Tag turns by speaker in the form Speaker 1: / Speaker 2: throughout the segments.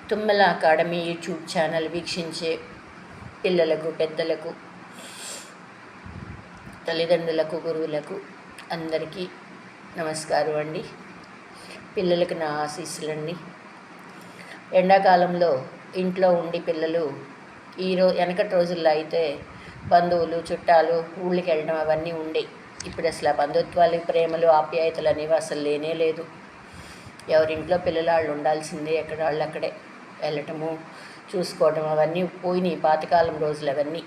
Speaker 1: Tummala academy YouTube channel వీక్షించే పిల్లలకు, పెద్దలకు, తల్లిదండ్రులకు, గురువులకు అందరికీ నమస్కారం అండి. పిల్లలకు నా ఆశీస్సులండి. ఎండాకాలంలో ఇంట్లో ఉండి పిల్లలు వెనకటి రోజుల్లో అయితే బంధువులు, చుట్టాలు ఊళ్ళకి వెళ్ళడం అవన్నీ ఉండేవి. ఇప్పుడు అసలు ఆ బంధుత్వాలు, ప్రేమలు, ఆప్యాయతలు అనేవి అసలు లేనే లేదు. ఎవరింట్లో పిల్లలు వాళ్ళు ఉండాల్సిందే, ఎక్కడ వాళ్ళు అక్కడే వెళ్ళటము, చూసుకోవడం అవన్నీ పోయినాయి, పాతకాలం రోజులు అవన్నీ.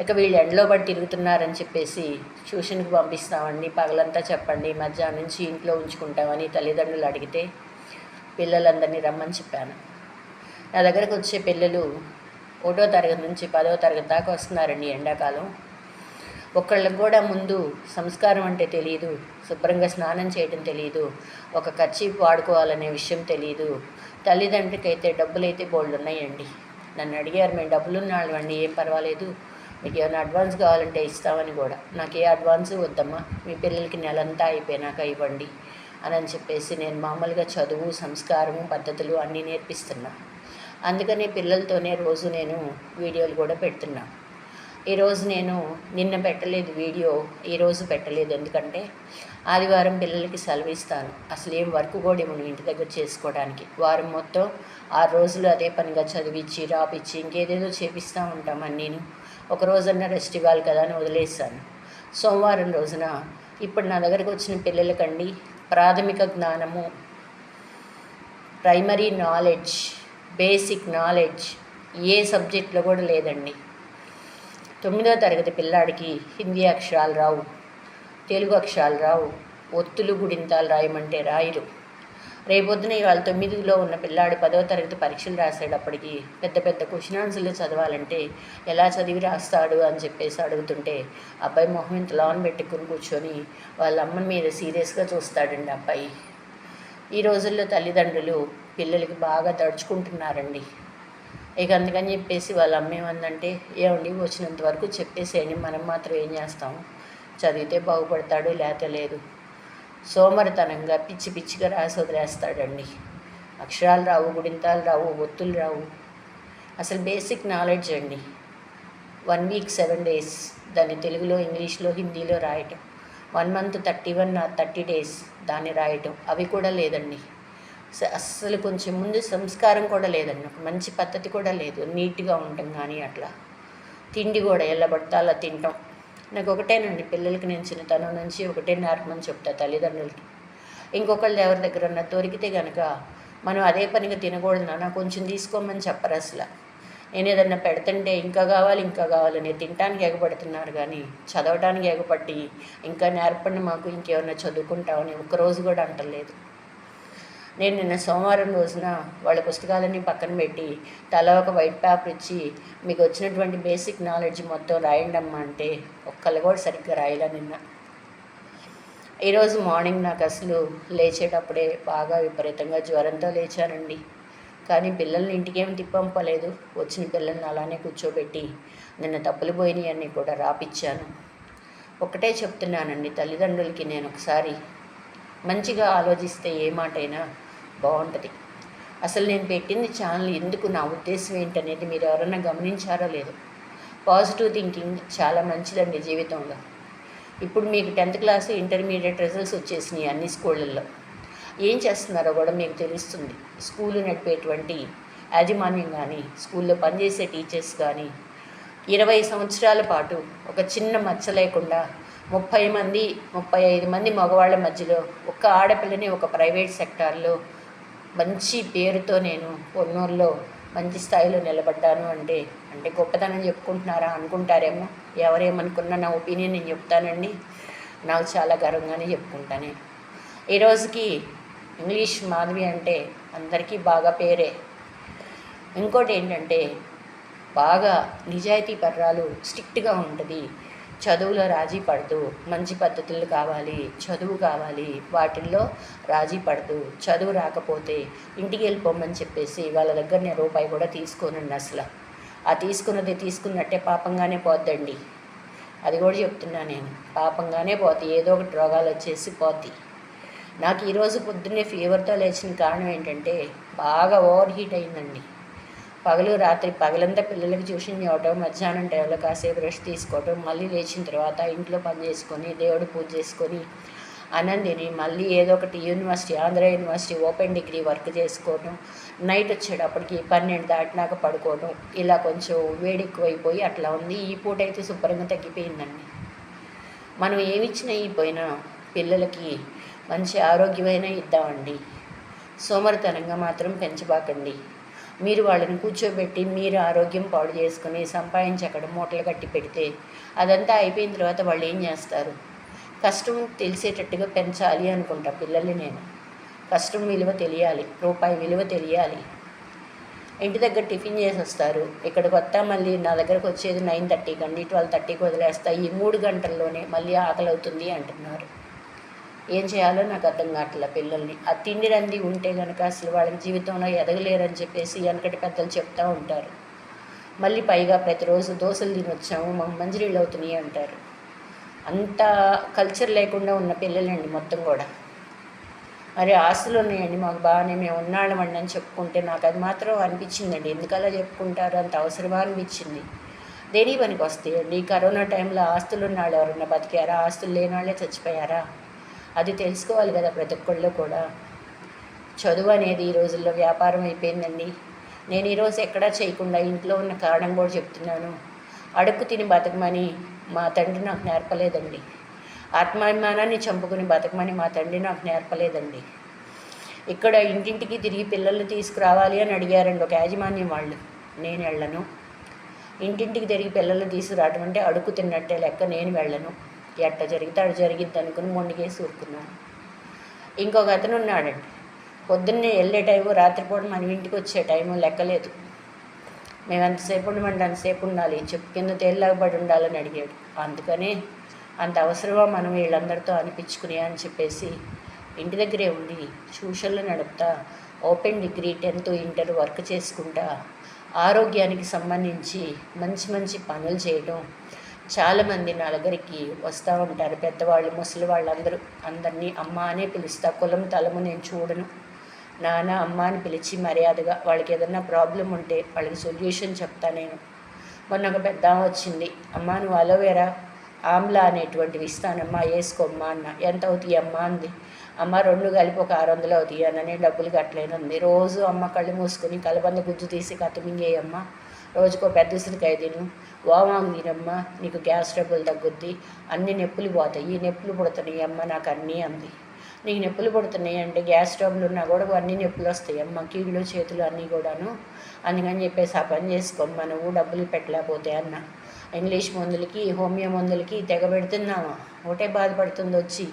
Speaker 1: ఇక వీళ్ళు ఎండలో పడి తిరుగుతున్నారని చెప్పేసి ట్యూషన్కి పంపిస్తామండి, పగలంతా చెప్పండి, మధ్యాహ్నం నుంచి ఇంట్లో ఉంచుకుంటామని తల్లిదండ్రులు అడిగితే పిల్లలందరినీ రమ్మని చెప్పాను. నా దగ్గరకు వచ్చే పిల్లలు 1వ తరగతి నుంచి 10వ తరగతి దాకా వస్తున్నారండి. ఎండాకాలం ఒకళ్ళకి కూడా ముందు సంస్కారం అంటే తెలియదు, శుభ్రంగా స్నానం చేయడం తెలియదు, ఒక కర్చీఫ్ వాడుకోవాలనే విషయం తెలియదు. తల్లిదండ్రికి అయితే డబ్బులైతే బోల్డ్ ఉన్నాయండి. నన్ను అడిగారు, మేము డబ్బులున్నాళ్ళండి, ఏం పర్వాలేదు, మీకు ఏమైనా అడ్వాన్స్ కావాలంటే ఇస్తామని కూడా. నాకు ఏ అడ్వాన్సు వద్దమ్మా, మీ పిల్లలకి నెలంతా అయిపోయినాక ఇవ్వండి అని చెప్పేసి నేను మామూలుగా చదువు, సంస్కారము, పద్ధతులు అన్నీ నేర్పిస్తున్నా. అందుకని పిల్లలతోనే రోజు నేను వీడియోలు కూడా పెడుతున్నా. ఈరోజు నేను నిన్న పెట్టలేదు వీడియో, ఈరోజు పెట్టలేదు, ఎందుకంటే ఆదివారం పిల్లలకి సెలవు ఇస్తాను. అసలు ఏం వర్క్ కూడా ఇవ్వను ఇంటి దగ్గర చేసుకోవడానికి. వారం మొత్తం 6 రోజులు అదే పనిగా చదివించి, రాపిచ్చి, ఇంకేదేదో చేపిస్తూ ఉంటామని నేను ఒక రోజన్నా రెస్ట్ ఇవ్వాలి కదా అని వదిలేస్తాను. సోమవారం రోజున ఇప్పుడు నా దగ్గరకు వచ్చిన పిల్లలకండి ప్రాథమిక జ్ఞానము, ప్రైమరీ నాలెడ్జ్, బేసిక్ నాలెడ్జ్ ఏ సబ్జెక్ట్లో కూడా లేదండి. 9వ తరగతి పిల్లాడికి హిందీ అక్షరాలు రావు, తెలుగు అక్షరాలు రావు, ఒత్తులు గుడింతాలు రాయమంటే రాయరు. రేపొద్దున ఇవాళ 9లో ఉన్న పిల్లాడు 10వ తరగతి పరీక్షలు రాసేటప్పటికి పెద్ద పెద్ద క్వశ్చన్ ఆన్సర్లు చదవాలంటే ఎలా చదివి రాస్తాడు అని చెప్పేసి అడుగుతుంటే అబ్బాయి మొహం ఇంత లాన్ పెట్టుకుని కూర్చొని వాళ్ళ అమ్మని మీద సీరియస్గా చూస్తాడండి అబ్బాయి. ఈ రోజుల్లో తల్లిదండ్రులు పిల్లలకి బాగా తడుచుకుంటున్నారండి. ఇక అందుకని చెప్పేసి వాళ్ళ అమ్మ ఏమందంటే, ఏమండి వచ్చినంత వరకు చెప్పేసేయండి, మనం మాత్రం ఏం చేస్తాము, చదివితే బాగుపడతాడు, లేకపోతే లేదు. సోమరితనంగా పిచ్చి పిచ్చిగా రాసి వదిలేస్తాడండి. అక్షరాలు రావు, గుడింతాలు రావు, ఒత్తులు రావు. అసలు బేసిక్ నాలెడ్జ్ అండి. 1 వీక్ 7 days దాన్ని తెలుగులో, ఇంగ్లీష్లో, హిందీలో రాయటం. 1 month 31 or 30 days దాన్ని రాయటం, అవి కూడా లేదండి. అస్సలు కొంచెం ముందు సంస్కారం కూడా లేదండి, ఒక మంచి పద్ధతి కూడా లేదు. నీట్గా ఉండటం కానీ అట్లా, తిండి కూడా ఎలా పడితే అలా తింటాం. నాకు ఒకటేనండి, పిల్లలకి నేను చిన్నతనం నుంచి ఒకటే నేర్పమని చెప్తా తల్లిదండ్రులకి. ఇంకొకళ్ళు ఎవరి దగ్గర ఉన్న దొరికితే కనుక మనం అదే పనిగా తినకూడదు, నాన్న కొంచెం తీసుకోమని చెప్పరు అసలు. నేను ఏదన్నా పెడుతుంటే ఇంకా కావాలి, ఇంకా కావాలని తినటానికి ఎగబడుతున్నారు కానీ చదవటానికి ఎగపట్టి ఇంకా నేర్పండి మాకు, ఇంకేమన్నా చదువుకుంటామని ఒక్కరోజు కూడా అంటలేదు. నేను నిన్న సోమవారం రోజున వాళ్ళ పుస్తకాలన్నీ పక్కన పెట్టి తల ఒక వైట్ పేపర్ ఇచ్చి మీకు వచ్చినటువంటి బేసిక్ నాలెడ్జ్ మొత్తం రాయండి అమ్మా అంటే ఒక్కళ్ళు కూడా సరిగ్గా రాయలే నిన్న. ఈరోజు మార్నింగ్ నాకు అసలు లేచేటప్పుడే బాగా విపరీతంగా జ్వరంతో లేచానండి. కానీ పిల్లల్ని ఇంటికేమి తిప్పంపలేదు, వచ్చిన పిల్లల్ని అలానే కూర్చోబెట్టి నిన్న తప్పులు పోయినాయి అన్నీ కూడా రాపిచ్చాను. ఒకటే చెప్తున్నానండి తల్లిదండ్రులకి, నేను ఒకసారి మంచిగా ఆలోచిస్తే ఏ మాటైనా బాగుంటుంది. అసలు నేను పెట్టింది ఛానల్ ఎందుకు, నా ఉద్దేశం ఏంటనేది మీరు ఎవరైనా గమనించారో లేదో. పాజిటివ్ థింకింగ్ చాలా మంచిదండి జీవితంలో. ఇప్పుడు మీకు 10th క్లాస్, ఇంటర్మీడియట్ రిజల్ట్స్ వచ్చేసినాయి అన్ని స్కూళ్ళల్లో. ఏం చేస్తున్నారో కూడా మీకు తెలుస్తుంది. స్కూలు నడిపేటువంటి యాజమాన్యం కానీ, స్కూల్లో పనిచేసే టీచర్స్ కానీ 20 సంవత్సరాల పాటు ఒక చిన్న మచ్చ లేకుండా 30 మంది 35 మంది మగవాళ్ళ మధ్యలో ఒక ఆడపిల్లని ఒక ప్రైవేట్ సెక్టార్లో మంచి పేరుతో నేను పొన్నూరులో మంచి స్థాయిలో నిలబడ్డాను అంటే గొప్పతనం చెప్పుకుంటున్నారా అనుకుంటారేమో. ఎవరేమనుకున్నా నా ఒపీనియన్ నేను చెప్తానండి, నాకు చాలా గర్వంగానే చెప్పుకుంటాను. ఈరోజుకి ఇంగ్లీష్ మాధవి అంటే అందరికీ బాగా పేరే. ఇంకోటి ఏంటంటే బాగా నిజాయితీ పర్రాలు, స్ట్రిక్ట్గా ఉంటుంది, చదువులో రాజీ పడదు, మంచి పద్ధతులు కావాలి, చదువు కావాలి, వాటిల్లో రాజీ పడదు. చదువు రాకపోతే ఇంటికి వెళ్ళిపోమని చెప్పేసి వాళ్ళ దగ్గర నేను రూపాయి కూడా తీసుకోనండి అసలు. ఆ తీసుకున్నది తీసుకున్నట్టే పాపంగానే పోద్దండి, అది కూడా చెప్తున్నా నేను. పాపంగానే పోతాయి, ఏదో ఒకటి రోగాలు వచ్చేసి పోతాయి. నాకు ఈరోజు పొద్దున్నే ఫీవర్తో లేచిన కారణం ఏంటంటే బాగా ఓవర్ హీట్ అయిందండి. రాత్రి పగలంతా పిల్లలకి ట్యూషన్ ఇవ్వటం, మధ్యాహ్నం టైంలో కాసేపు రెస్ట్ తీసుకోవటం, మళ్ళీ లేచిన తర్వాత ఇంట్లో పని చేసుకొని దేవుడు పూజ చేసుకొని అన్నం తిని మళ్ళీ ఏదో ఒకటి Andhra university open degree work చేసుకోవటం, నైట్ వచ్చేటప్పటికి 12 దాటినాక పడుకోవటం, ఇలా కొంచెం వేడి ఎక్కువైపోయి అట్లా ఉంది. ఈ పూట అయితే శుభ్రంగా తగ్గిపోయిందండి. మనం ఏమిచ్చినా పోయినా పిల్లలకి మంచి ఆరోగ్యమైన ఇద్దామండి. సోమరితనంగా మాత్రం పెంచబాకండి. మీరు వాళ్ళని కూర్చోబెట్టి మీరు ఆరోగ్యం పాడు చేసుకుని సంపాదించి అక్కడ మూటలు కట్టి పెడితే అదంతా అయిపోయిన తర్వాత వాళ్ళు ఏం చేస్తారు? కష్టం తెలిసేటట్టుగా పెంచాలి అనుకుంటా పిల్లల్ని నేను. కష్టం విలువ తెలియాలి, రూపాయి విలువ తెలియాలి. ఇంటి దగ్గర టిఫిన్ చేసి వస్తారు, ఇక్కడికి వస్తా మళ్ళీ నా దగ్గరకు వచ్చేది 9:30 కండి, 12:30కి వదిలేస్తా. ఈ 3 గంటల్లోనే మళ్ళీ ఆకలి అవుతుంది అంటున్నారు. ఏం చేయాలో నాకు అర్థం కావట్లే పిల్లల్ని. ఆ తిండి రంది ఉంటే కనుక అసలు వాళ్ళకి జీవితంలో ఎదగలేరని చెప్పేసి వెనకటి పెద్దలు చెప్తూ ఉంటారు. మళ్ళీ పైగా ప్రతిరోజు దోశలు తినొచ్చాము, మాకు మంచినీళ్ళు అవుతున్నాయి అంటారు. అంత కల్చర్ లేకుండా ఉన్న పిల్లలండి మొత్తం కూడా. మరి ఆస్తులు ఉన్నాయండి మాకు బాగానే, మేము ఉన్నాళ్ళమండి అని చెప్పుకుంటే నాకు అది మాత్రం అనిపించిందండి. ఎందుకలా చెప్పుకుంటారు, అంత అవసరమా అనిపించింది. దేని పనికి వస్తాయండి? కరోనా టైంలో ఆస్తులు ఉన్న వాళ్ళు ఎవరన్నా బతికారా? ఆస్తులు లేని వాళ్ళే చచ్చిపోయారా? అది తెలుసుకోవాలి కదా ప్రతి ఒక్కళ్ళు కూడా. చదువు అనేది ఈ రోజుల్లో వ్యాపారం అయిపోయిందండి. నేను ఈరోజు ఎక్కడా చేయకుండా ఇంట్లో ఉన్న కారణం కూడా చెప్తున్నాను. అడుక్కు తిని బతకమని మా తండ్రి నాకు నేర్పలేదండి. ఆత్మాభిమానాన్ని చంపుకుని బతకమని మా తండ్రి నాకు నేర్పలేదండి. ఇక్కడ ఇంటింటికి తిరిగి పిల్లల్ని తీసుకురావాలి అని అడిగారండి ఒక యాజమాన్యం వాళ్ళు. నేను వెళ్ళను. ఇంటింటికి తిరిగి పిల్లల్ని తీసుకురావటం అంటే అడుక్కు తిన్నట్టే లెక్క. నేను వెళ్ళను. ఎట్ట జరిగితే అటు జరిగిద్ది అనుకుని మొండికేసి ఊరుకున్నాను. ఇంకొక అతను ఉన్నాడండి, పొద్దున్నే వెళ్ళే టైము, రాత్రిపూట మనం ఇంటికి వచ్చే టైము లెక్కలేదు. మేము ఎంతసేపు ఉండమంటే అంతసేపు ఉండాలి, చెప్పు కింద తేలిలాగబడి ఉండాలని అడిగాడు. అందుకనే అంత అవసరమా మనం వీళ్ళందరితో అనిపించుకునే అని చెప్పేసి ఇంటి దగ్గరే ఉండి ట్యూషన్లు నడుపుతా, open degree 10th inter work చేసుకుంటా, ఆరోగ్యానికి సంబంధించి మంచి మంచి పనులు చేయడం. చాలామంది నా దగ్గరికి వస్తూ ఉంటారు, పెద్దవాళ్ళు ముసలి వాళ్ళందరూ. అందరినీ అమ్మ అనే పిలుస్తా. కులం తలము నేను చూడను. నాన్న అమ్మ అని పిలిచి మర్యాదగా వాళ్ళకి ఏదన్నా ప్రాబ్లం ఉంటే వాళ్ళకి సొల్యూషన్ చెప్తా నేను. మొన్న ఒక పెద్ద వచ్చింది, అమ్మ నువ్వు అలోవేరా ఆమ్లా అనేటువంటివి ఇస్తానమ్మా, వేసుకోమ్మా అన్న. ఎంత అవుతాయి అమ్మ అంది. అమ్మ 2 కలిపి ఒక 600 అవుతాయి అన్ననే, డబ్బులు కట్టలేనుంది. రోజు అమ్మ కళ్ళు మూసుకొని కలబంద గుజ్జు తీసి కత్తిమింగేయమ్మ, రోజుకో పెద్ద ఉసిరికాయ తిను, వామాకు తినమ్మా, నీకు గ్యాస్ ట్రబుల్ తగ్గుద్ది, అన్ని నొప్పులు పోతాయి, ఈ నొప్పులు పుడుతున్నాయి అమ్మ నాకు అన్నీ అంది. నీకు నొప్పులు పుడుతున్నాయి అంటే గ్యాస్ ట్రబుల్ ఉన్నా కూడా అన్ని నొప్పులు వస్తాయి అమ్మ, కీళ్ళు చేతులు అన్నీ కూడాను. అందుకని చెప్పేసి ఆ పని చేసుకోమ్మా, నువ్వు డబ్బులు పెట్టలేకపోతే అన్న. ఇంగ్లీష్ మందులకి హోమియో మందులకి తెగ పెడుతున్నామా, ఒకటే బాధపడుతుంది వచ్చి.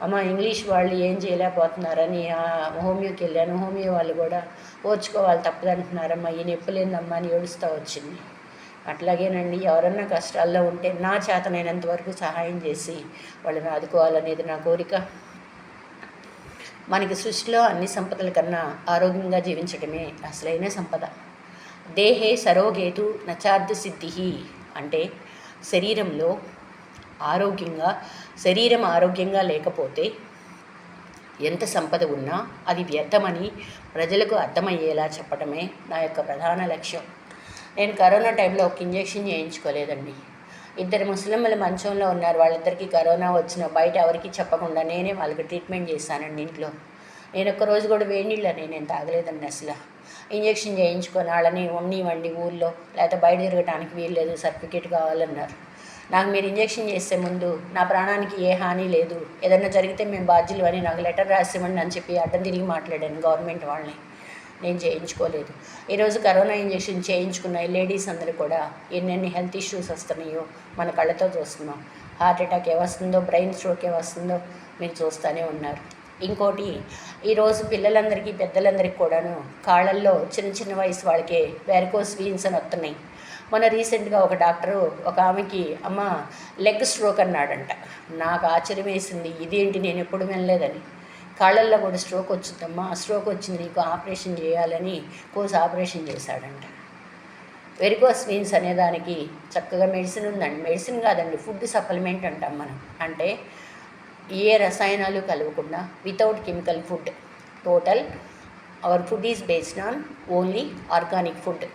Speaker 1: అమ్మ ఇంగ్లీష్ వాళ్ళు ఏం చేయలేకపోతున్నారని హోమియోకి వెళ్ళాను. హోమియో వాళ్ళు కూడా ఓర్చుకోవాలి తప్పదంటున్నారమ్మా, ఈ నొప్పులేందమ్మా అని ఏడుస్తూ వచ్చింది. అట్లాగేనండి, ఎవరన్నా కష్టాల్లో ఉంటే నా చేతనైనంత వరకు సహాయం చేసి వాళ్ళని ఆదుకోవాలనేది నా కోరిక. మనకి సృష్టిలో అన్ని సంపదల కన్నా ఆరోగ్యంగా జీవించడమే అసలైన సంపద. దేహే సరోగేతు నచార్ధ సిద్ధి అంటే శరీరం ఆరోగ్యంగా లేకపోతే ఎంత సంపద ఉన్నా అది వ్యర్థమని ప్రజలకు అర్థమయ్యేలా చెప్పడమే నా యొక్క ప్రధాన లక్ష్యం. నేను కరోనా టైంలో ఒక ఇంజెక్షన్ చేయించుకోలేదండి. 2 ముస్లింలు మంచంలో ఉన్నారు, వాళ్ళిద్దరికీ కరోనా వచ్చిన బయట ఎవరికి చెప్పకుండా నేనే వాళ్ళకి ట్రీట్మెంట్ చేశానండి ఇంట్లో. నేను ఒక్కరోజు కూడా వేడి నీళ్ళు నేను తాగలేదండి అసలు. ఇంజెక్షన్ చేయించుకొని వాళ్ళని ఉండనివ్వండి ఊళ్ళో, లేకపోతే బయట తిరగటానికి వీల్లేదు, సర్టిఫికేట్ కావాలన్నారు. నాకు మీరు ఇంజెక్షన్ చేసే ముందు నా ప్రాణానికి ఏ హాని లేదు, ఏదైనా జరిగితే మేము బాధ్యులు అని నాకు లెటర్ రాసివ్వండి అని చెప్పి అడ్డం తిరిగి మాట్లాడాను గవర్నమెంట్ వాళ్ళని. నేను చేయించుకోలేదు. ఈరోజు కరోనా ఇంజెక్షన్ చేయించుకున్న లేడీస్ అందరూ కూడా ఎన్నెన్ని హెల్త్ ఇష్యూస్ వస్తున్నాయో మన కళ్ళతో చూస్తున్నాం. హార్ట్ అటాక్ ఏ వస్తుందో, బ్రెయిన్ స్ట్రోక్ ఏ వస్తుందో మీరు చూస్తూనే ఉన్నారు. ఇంకోటి, ఈరోజు పిల్లలందరికీ పెద్దలందరికీ కూడాను కాళ్ళల్లో చిన్న వయసు వాళ్ళకే వెరికోస్ వీన్స్ అని వస్తున్నాయి. మొన్న రీసెంట్గా ఒక డాక్టరు ఒక ఆమెకి అమ్మ లెగ్ స్ట్రోక్ అన్నాడంట. నాకు ఆశ్చర్యం వేసింది, ఇదేంటి నేను ఎప్పుడు వినలేదని. కాళ్ళల్లో కూడా స్ట్రోక్ వచ్చిందమ్మా, స్ట్రోక్ వచ్చింది నీకు ఆపరేషన్ చేయాలని కోసి ఆపరేషన్ చేశాడంట. వెరికోస్ వీన్స్ అనేదానికి చక్కగా మెడిసిన్ ఉందండి. మెడిసిన్ కాదండి, ఫుడ్ సప్లిమెంట్ అంటాం మనం. అంటే ఏ రసాయనాలు కలవకుండా without chemical food. Total our food is based on only organic food.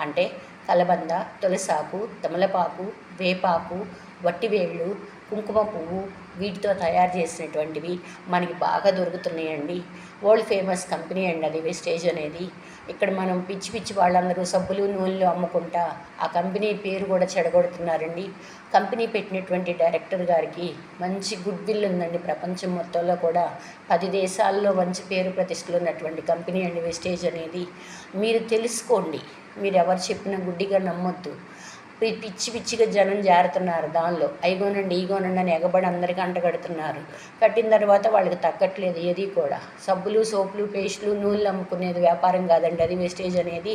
Speaker 1: అంటే కలబంద, తులసాకు, తమలపాకు, వేపాకు, వట్టివేళ్ళు, కుంకుమ పువ్వు వీటితో తయారు చేసినటువంటివి మనకి బాగా దొరుకుతున్నాయండి. వరల్డ్ ఫేమస్ కంపెనీ అండి అది వెస్టేజ్ అనేది. ఇక్కడ మనం పిచ్చి పిచ్చి వాళ్ళందరూ సబ్బులు నూనెలు అమ్ముకుంటా ఆ కంపెనీ పేరు కూడా చెడగొడుతున్నారండి. కంపెనీ పెట్టినటువంటి డైరెక్టర్ గారికి మంచి గుడ్ విల్ ఉందండి. ప్రపంచం మొత్తంలో కూడా 10 దేశాల్లో మంచి పేరు ప్రతిష్టలు ఉన్నటువంటి కంపెనీ అండి వెస్టేజ్ అనేది. మీరు తెలుసుకోండి. మీరు ఎవరు చెప్పినా గుడ్డిగా నమ్మొద్దు. పిచ్చి పిచ్చిగా జనం జారుతున్నారు దానిలో. అయిగోనండి ఈగోనండి అని ఎగబడి అందరికీ అంటగడుతున్నారు. కట్టిన తర్వాత వాళ్ళకి తగ్గట్లేదు ఏది కూడా. సబ్బులు, సోపులు, పేస్టులు, నూనెలు అమ్ముకునేది వ్యాపారం కాదండి అది వెస్టేజ్ అనేది.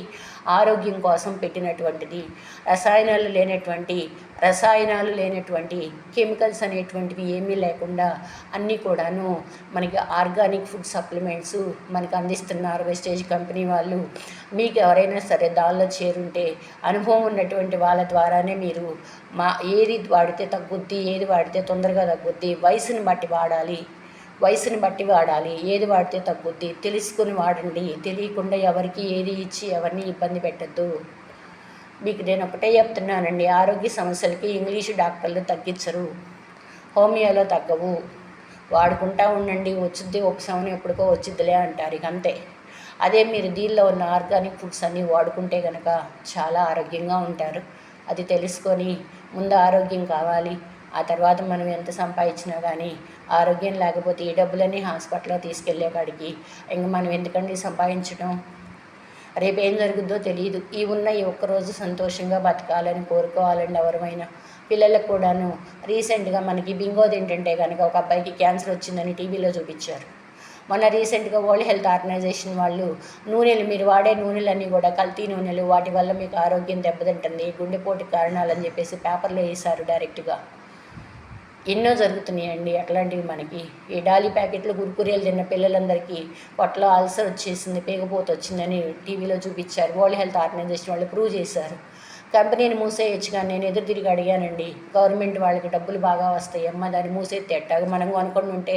Speaker 1: ఆరోగ్యం కోసం పెట్టినటువంటిది. రసాయనాలు లేనటువంటి కెమికల్స్ అనేటువంటివి ఏమీ లేకుండా అన్నీ కూడాను మనకి ఆర్గానిక్ ఫుడ్ సప్లిమెంట్స్ మనకు అందిస్తున్నారు వెస్టేజ్ కంపెనీ వాళ్ళు. మీకు ఎవరైనా సరే దానిలో చేరుంటే అనుభవం ఉన్నటువంటి వాళ్ళ ద్వారానే మీరు ఏది వాడితే తగ్గుద్ది, ఏది వాడితే తొందరగా తగ్గుద్ది, వయసుని బట్టి వాడాలి, ఏది వాడితే తగ్గుద్ది తెలుసుకుని వాడండి. తెలియకుండా ఎవరికి ఏది ఇచ్చి ఎవరిని ఇబ్బంది పెట్టద్దు. మీకు నేను ఒకటే చెప్తున్నానండి, ఆరోగ్య సమస్యలకి ఇంగ్లీషు డాక్టర్లు తగ్గించరు, హోమియోలో తగ్గవు. వాడుకుంటా ఉండండి, వచ్చిద్ది ఉపశమనం ఎప్పటికో వచ్చిద్దిలే అంటారు. ఇక అంతే. అదే మీరు దీనిలో ఉన్న ఆర్గానిక్ ఫుడ్స్ అన్నీ వాడుకుంటే కనుక చాలా ఆరోగ్యంగా ఉంటారు. అది తెలుసుకొని ముందు ఆరోగ్యం కావాలి. ఆ తర్వాత మనం ఎంత సంపాదించినా కానీ ఆరోగ్యం లేకపోతే ఈ డబ్బులన్నీ హాస్పిటల్లో తీసుకెళ్ళే కాడికి ఇంక మనం ఎందుకండి సంపాదించడం. రేపు ఏం జరుగుద్దో తెలియదు. ఈ ఒక్కరోజు సంతోషంగా బతకాలని కోరుకోవాలండి ఎవరైనా. పిల్లలకు కూడాను రీసెంట్గా మనకి బింగో తింటుంటే కనుక ఒక అబ్బాయికి క్యాన్సర్ వచ్చిందని టీవీలో చూపించారు. మొన్న రీసెంట్గా వరల్డ్ హెల్త్ ఆర్గనైజేషన్ వాళ్ళు మీరు వాడే నూనెలన్నీ కూడా కల్తీ నూనెలు, వాటి వల్ల మీకు ఆరోగ్యం దెబ్బతింటుంది, గుండెపోటుకి కారణాలని చెప్పేసి పేపర్లో వేశారు డైరెక్ట్గా. ఎన్నో జరుగుతున్నాయండి అట్లాంటివి మనకి. ఈ డాలీ ప్యాకెట్లు కుర్కురేలు తిన్న పిల్లలందరికీ పొట్టలో అల్సర్ వచ్చేసింది, పేగపోత వచ్చిందని టీవీలో చూపించారు. వరల్డ్ హెల్త్ ఆర్గనైజేషన్ వాళ్ళు ప్రూవ్ చేశారు. కంపెనీని మూసేయచ్చు కానీ నేను ఎదురు తిరిగి అడిగానండి. గవర్నమెంట్ వాళ్ళకి డబ్బులు బాగా వస్తాయి అమ్మ, దాన్ని మూసేస్తే ఎట్టాగ మనం అనుకుని ఉంటే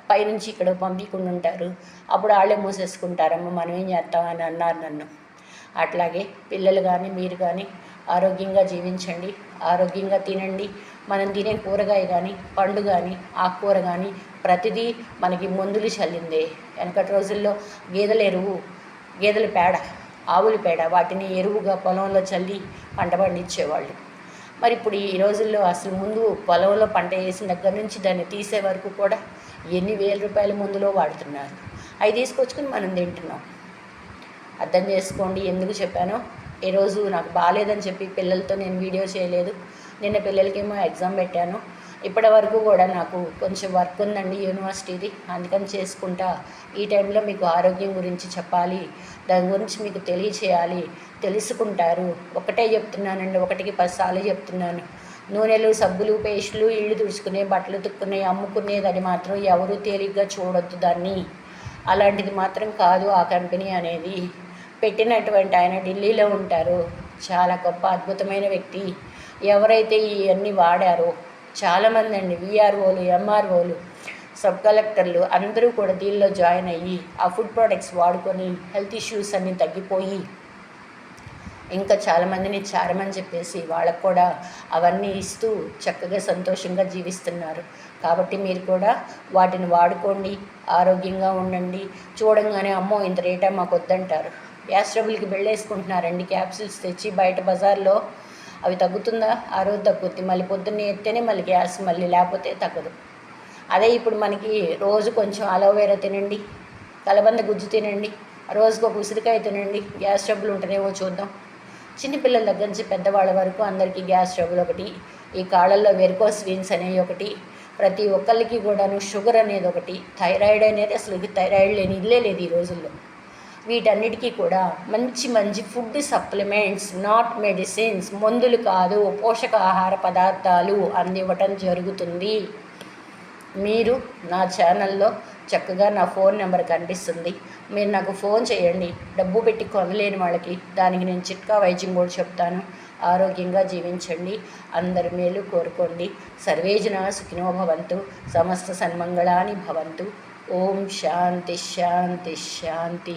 Speaker 1: పైనుంచి ఇక్కడ పంపించకుండా ఉంటారు, అప్పుడు వాళ్ళే మూసేసుకుంటారమ్మ, మనం ఏం చేస్తామని అన్నారు నన్ను. అట్లాగే పిల్లలు కానీ మీరు కానీ ఆరోగ్యంగా జీవించండి, ఆరోగ్యంగా తినండి. మనం తినే కూరగాయ కానీ పండు కానీ ఆకుకూర కానీ ప్రతిదీ మనకి మందులు చల్లిందే. వెనకటి రోజుల్లో గేదెల పేడ, ఆవుల పేడ వాటిని ఎరువుగా పొలంలో చల్లి పంట పండించేవాళ్ళు. మరి ఇప్పుడు ఈ రోజుల్లో అసలు ముందు పొలంలో పంట వేసిన దగ్గర నుంచి దాన్ని తీసే వరకు కూడా ఎన్ని వేల రూపాయల మందులో వాడుతున్నారు. అవి తీసుకొచ్చుకుని మనం తింటున్నాం. అర్థం చేసుకోండి ఎందుకు చెప్పానో. ఈరోజు నాకు బాగాలేదని చెప్పి పిల్లలతో నేను వీడియో చేయలేదు. నిన్న పిల్లలకేమో ఎగ్జామ్ పెట్టాను. ఇప్పటి వరకు కూడా నాకు కొంచెం వర్క్ ఉందండి యూనివర్సిటీది, అందుకని చేసుకుంటా ఈ టైంలో మీకు ఆరోగ్యం గురించి చెప్పాలి, దాని గురించి మీకు తెలియచేయాలి. తెలుసుకుంటారు. ఒకటే చెప్తున్నానండి, 1కి 10 సార్లు చెప్తున్నాను. నూనెలు, సబ్బులు, పేస్టులు, ఇళ్ళు తుడుచుకునే, బట్టలు తుక్కునే, అమ్ముకునేదని మాత్రం ఎవరూ తేలిగ్గా చూడొద్దు దాన్ని. అలాంటిది మాత్రం కాదు ఆ కంపెనీ అనేది. పెట్టినటువంటి ఆయన ఢిల్లీలో ఉంటారు. చాలా గొప్ప అద్భుతమైన వ్యక్తి. ఎవరైతే ఇవన్నీ వాడారో చాలామంది అండి, విఆర్ఓలు, ఎంఆర్ఓలు, సబ్ కలెక్టర్లు అందరూ కూడా దీనిలో జాయిన్ అయ్యి ఆ ఫుడ్ ప్రోడక్ట్స్ వాడుకొని హెల్త్ ఇష్యూస్ అన్నీ తగ్గిపోయి ఇంకా చాలామందిని చారమని చెప్పేసి వాళ్ళకు కూడా అవన్నీ ఇస్తూ చక్కగా సంతోషంగా జీవిస్తున్నారు. కాబట్టి మీరు కూడా వాటిని వాడుకోండి, ఆరోగ్యంగా ఉండండి. చూడంగానే అమ్మో ఇంత రేటా మాకు వద్దంటారు. గ్యాస్ ట్రబుల్కి వెళ్ళేసుకుంటున్నారండి క్యాప్సిల్స్ తెచ్చి బయట బజార్లో. అవి తగ్గుతుందా? ఆ రోజు తగ్గుద్ది, మళ్ళీ పొద్దున్నే ఎత్తేనే మళ్ళీ గ్యాస్, మళ్ళీ లేకపోతే తగ్గదు. అదే ఇప్పుడు మనకి రోజు కొంచెం అలోవేరా తినండి, కలబంద గుజ్జు తినండి, రోజుకు ఒక ఉసిరికాయ తినండి, గ్యాస్ ట్రబుల్ ఉంటేనేమో చూద్దాం. చిన్నపిల్లల దగ్గర నుంచి పెద్దవాళ్ళ వరకు అందరికీ గ్యాస్ ట్రబుల్ ఒకటి, ఈ కాళ్ళల్లో వెరికోస్ వెయిన్స్ అనేవి ఒకటి, ప్రతి ఒక్కరికి కూడాను షుగర్ అనేది ఒకటి, థైరాయిడ్ అనేది అసలు థైరాయిడ్ లేని ఇల్లే లేదు ఈ రోజుల్లో. వీటన్నిటికీ కూడా మంచి మంచి ఫుడ్ సప్లిమెంట్స్, నాట్ మెడిసిన్స్, మందులు కాదు, పోషకాహార పదార్థాలు అందివ్వటం జరుగుతుంది. మీరు నా ఛానల్లో చక్కగా నా ఫోన్ నెంబర్ కనిపిస్తుంది, మీరు నాకు ఫోన్ చేయండి. డబ్బు పెట్టి కొనలేని వాళ్ళకి దానికి నేను చిట్కా వైద్యం కూడా చెప్తాను. ఆరోగ్యంగా జీవించండి, అందరి మేలు కోరుకోండి. సర్వే జనా సుఖినో భవంతు, సమస్త సన్మంగళాని భవంతు. ఓం శాంతి శాంతి శాంతి.